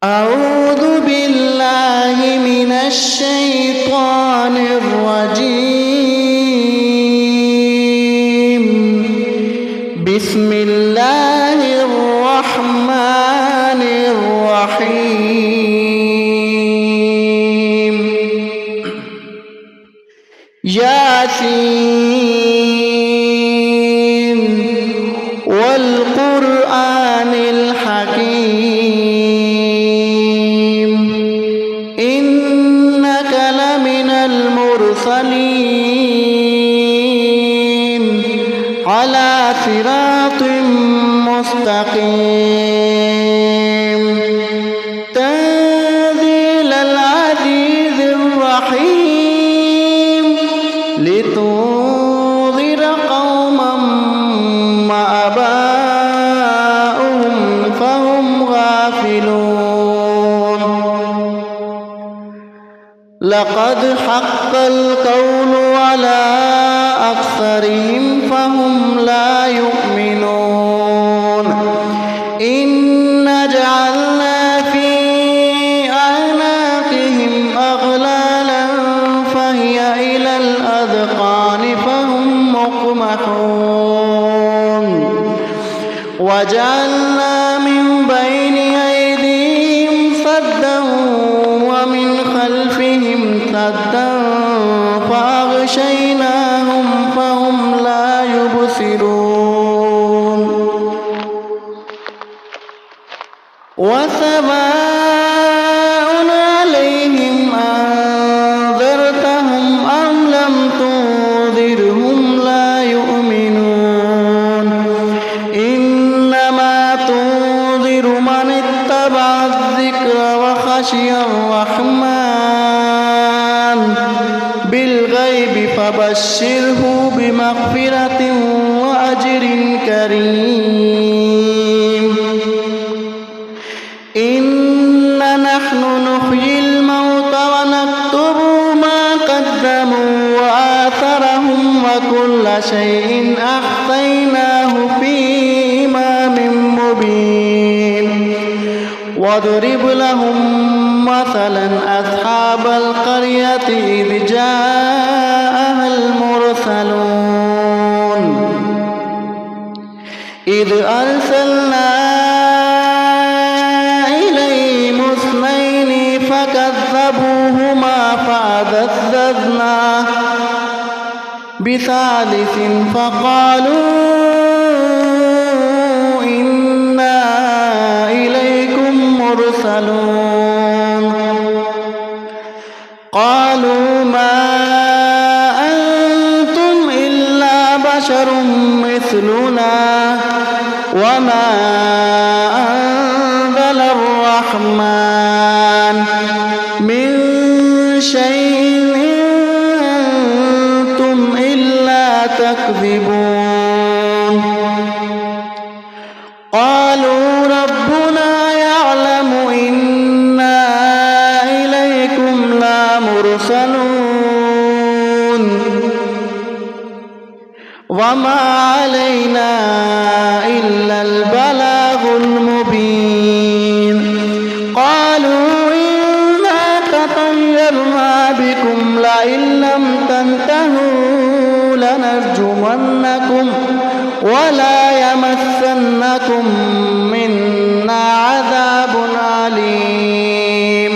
أعوذ بالله من الشيطان الرجيم. بسم الله الرحمن الرحيم. ياسين والقرآن الحكيم إنك لمن المرسلين على صراط مستقيم تنزيل العزيز الرحيم لتنذر قوما ما آباؤهم فهم غافلون لقد حق القول على أكثرهم فهم لا يؤمنون إنا جعلنا في أعناقهم أغلالا فهي إلى الأذقان فهم مقمحون وجعلنا من بين أيديهم سدا ومن خلفهم سدا فأغشيناهم فهم لا يبصرون وسواء عليهم أنذرتهم أم لم تنذرهم لا يؤمنون إنما تنذر من اتبع الذكر وخشي الرحمن بالغيب فبشره بمغفرة وأجر كريم إنا نحن نحيي الموتى ونكتب ما قدموا وآثرهم وكل شيء أحصيناه في إمام مبين واضرب لهم مثلا أصحاب القرية إذ جاءها المرسلون إذ أرسلنا إليهم اثنين فكذبوهما فعززنا بثالث فقالوا إنا إليكم مرسلون قالوا ما أنتم إلا بشر مثلنا وما أنزل الرحمن من شيء أنتم إلا تكذبون قالوا ربنا يعلم إنا إليكم لمرسلون وما علينا إلا البلاغ المبين قالوا إنا تطيرنا بكم لئن لم تنتهوا لنرجمنكم ولا يمسنكم منا عذاب أليم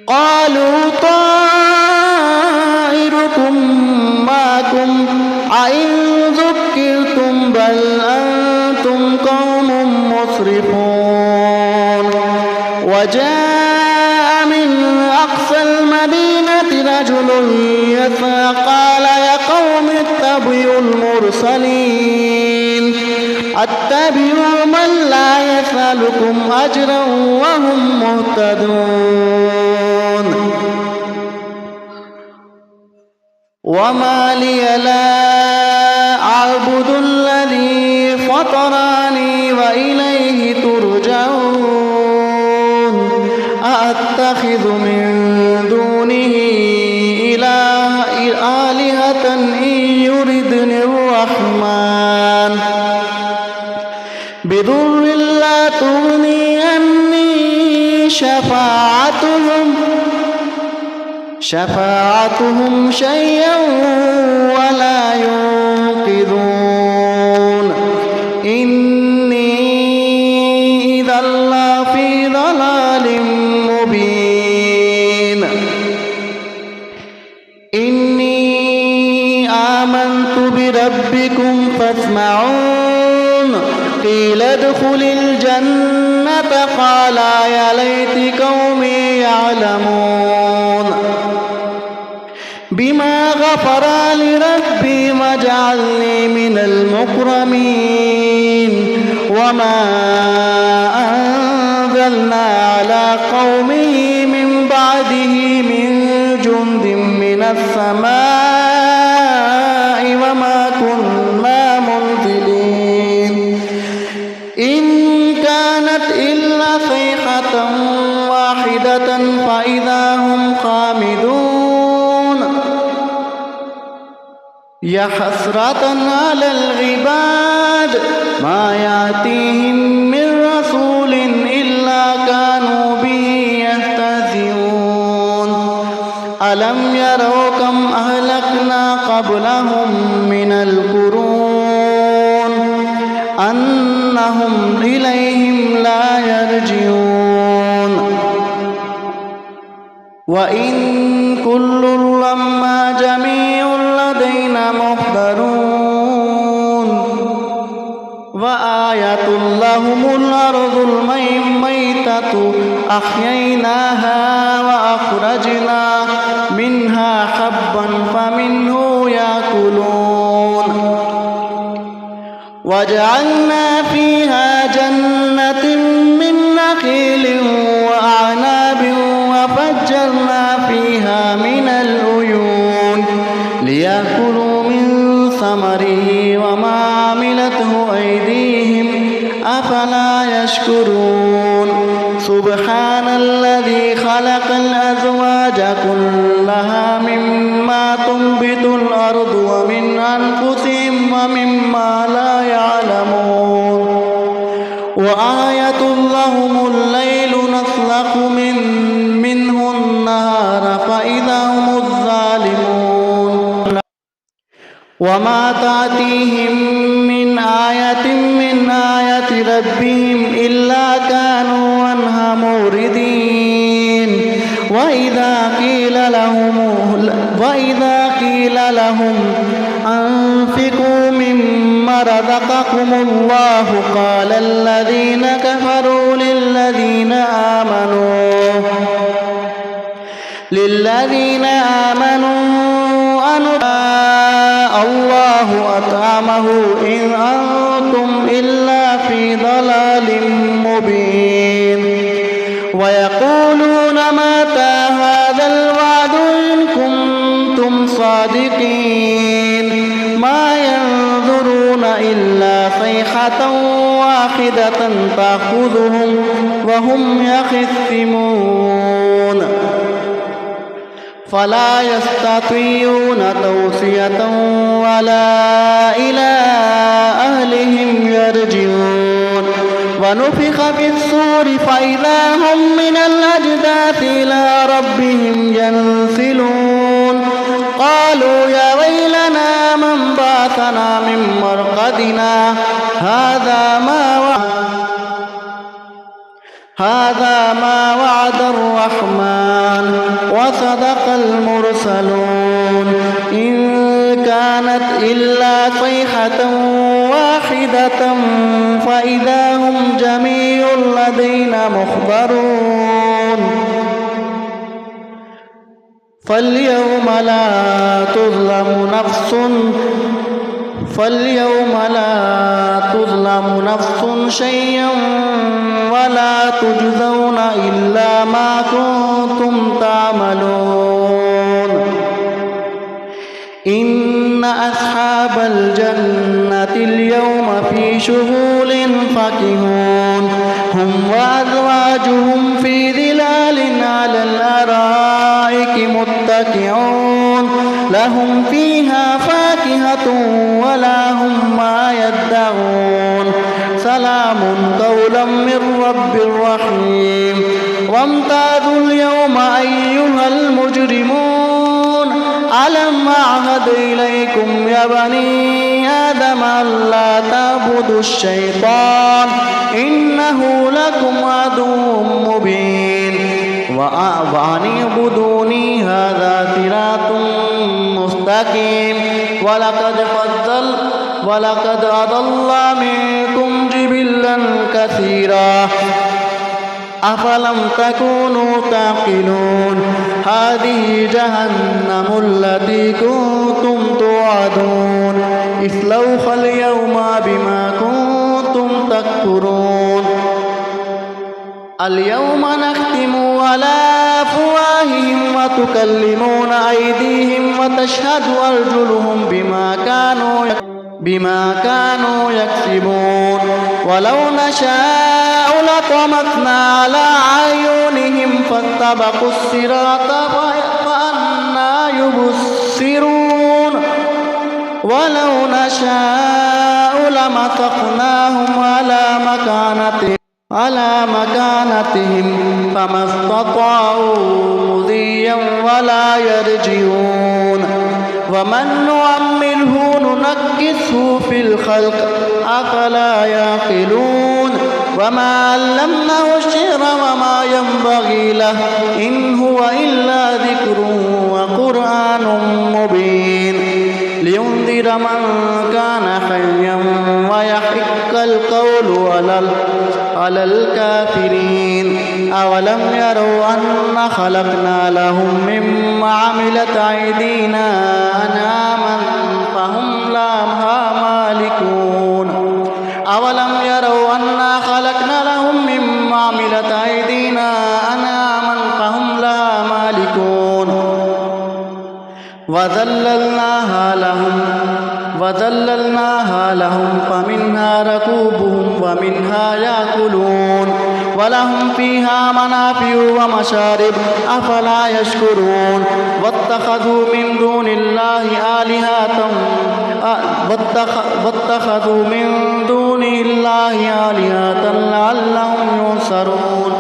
قالوا طائركم معكم أئن ذكرتم بل أنتم قوم مسرفون وجاء من أقصى المدينة رجل يسعى قال يا قوم اتبعوا المرسلين اتبعوا من لا يسألكم أجرا وهم مهتدون وما لي لا أعبد الذي فطرني وإليه ترجعون أأتخذ من دونه آلهة إن يردني الرحمن بضر لا تغني عني شفاعتهم شيئا ولا ينقذون إني إذا لفي ضلال مبين إني آمنت بربكم فاسمعون قيل ادخل الجنة قال يا ليت قومي يعلمون بما غفر لربي وجعلني من المكرمين وما أنزلنا على قومه من بعده من جند من السماء وما كنا منزلين إن كانت إلا صيحة واحدة فإذا هم خامدون يا حسرة على العباد ما يأتيهم من رسول إلا كانوا به يستهزئون ألم يروا كم أهلكنا قبلهم من القرون أنهم إليهم لا يرجعون وإن كل لما جميع لدينا محضرون وآية لهم الأرض الميتة أحييناها وأخرجنا منها حبا فمنه يأكلون وجعلنا فيها جنة من نخيل وأعناب وفجرنا فيها من العيون ليأكلوا من ثمره وما عملته أيديهم أفلا يشكرون سبحان الذي خلق الأزواج كلها مما تنبت الأرض ومن أنفسهم ومما لا يعلمون وآية لهم الليل نسلخ منه النهار فإذا هم الظالمون وما تأتيهم من آية ربهم إلا كانوا عنها موردين وإذا قيل لهم أنفقوا مما رزقكم الله قال الذين كفروا للذين آمنوا الله أطعمه إن أنتم إلا في ضلال مبين ويقولون متى هذا الوعد إن كنتم صادقين ما ينظرون إلا صيحة واحدة تأخذهم وهم يخصمون فلا يستطيعون توصية ولا إلى أهلهم يرجعون ونفخ في الصور فإذا هم من الأجداث إلى ربهم ينسلون قالوا يا ويلنا من بعثنا من مرقدنا هذا ما وعد الرحمن وصدق المرسلون إن كانت إلا صيحة واحدة فإذا هم جميع لدينا محضرون فاليوم لا تظلم نفس شيئا ولا تجزون إلا ما كنتم تعملون إن أصحاب الجنة اليوم في شغول فاكهون هم وأزواجهم في ظلال على الأرائك متكئون لهم فيها فاكهة ولا هم ما يدعون سلام قولا من رب رحيم وامتازوا اليوم أيها المجرمون ألم أعهد إليكم يا بني آدم ألا تعبدوا الشيطان إنه لكم عدو مبين وأن اعبدوني هذا صراط مستقيم ولقد أضل منكم جبلا كثيرا أفلم تكونوا تعقلون هذه جهنم التي كنتم توعدون اصلوها اليوم بما كنتم تكفرون اليوم نختم على أفواههم وتكلمون أيديهم وتشهد أرجلهم بما كانوا يكسبون ولو نشاء لطمسنا على أعينهم فاستبقوا الصراط فأنى يبصرون ولو نشاء لمسخناهم على مكانتهم فما استطاعوا مضيا ولا يرجعون ومن نعمره ننكسه في الخلق أفلا يعقلون وما علمناه الشعر وما ينبغي له إن هو إلا ذكر وقرآن مبين لينذر من كان حيا ويحق القول على الكافرين أولم يروا أن خلقنا لهم مما عملت أيدينا أنعاما فهم لها مالكون أولم يروا أنا خلقنا لهم مما عملت أيدينا أنعاما فهم لها مالكون وذللناها لهم فمنها ركوبهم ومنها يأكلون ولهم فيها منافع ومشارب أفلا يشكرون واتخذوا من دون الله آلهة لعلهم ينصرون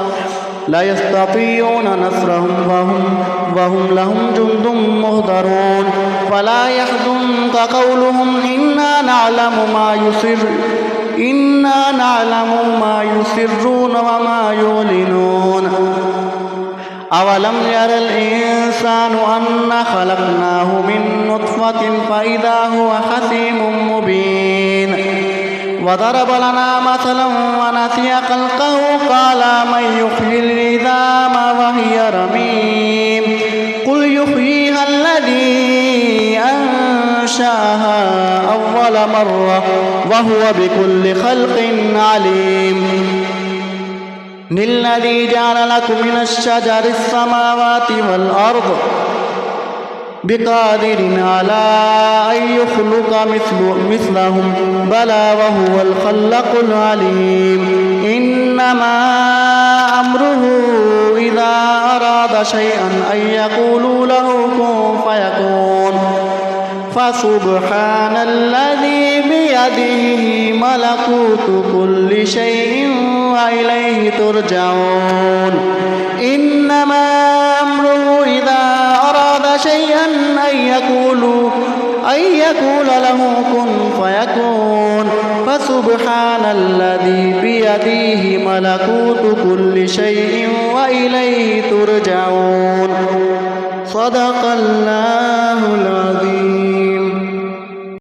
لا يستطيعون نصرهم وهم لهم جند مهضرون فلا يحزنك قولهم إنا نعلم ما يسرون وما يعلنون أولم ير الإنسان أنا خلقناه من نطفة فإذا هو خصيم مبين وضرب لنا مثلا ونسي خلقه قال من يحيي العظام وهي رميم قل يحييها الذي أنشأها أول مرة وهو بكل خلق عليم الذي جعل لكم من الشجر السماوات والأرض بقادر على أن يخلق مثلهم بلى وهو الخلاق العليم إنما أمره إذا أراد شيئا أن يقول له كن فيكون فسبحان الذي بيده ملكوت كل شيء وإليه ترجعون إنما أمره إذا أراد شيئا أن يقول له كن فيكون فسبحان الذي بيده ملكوت كل شيء وإليه ترجعون صدق الله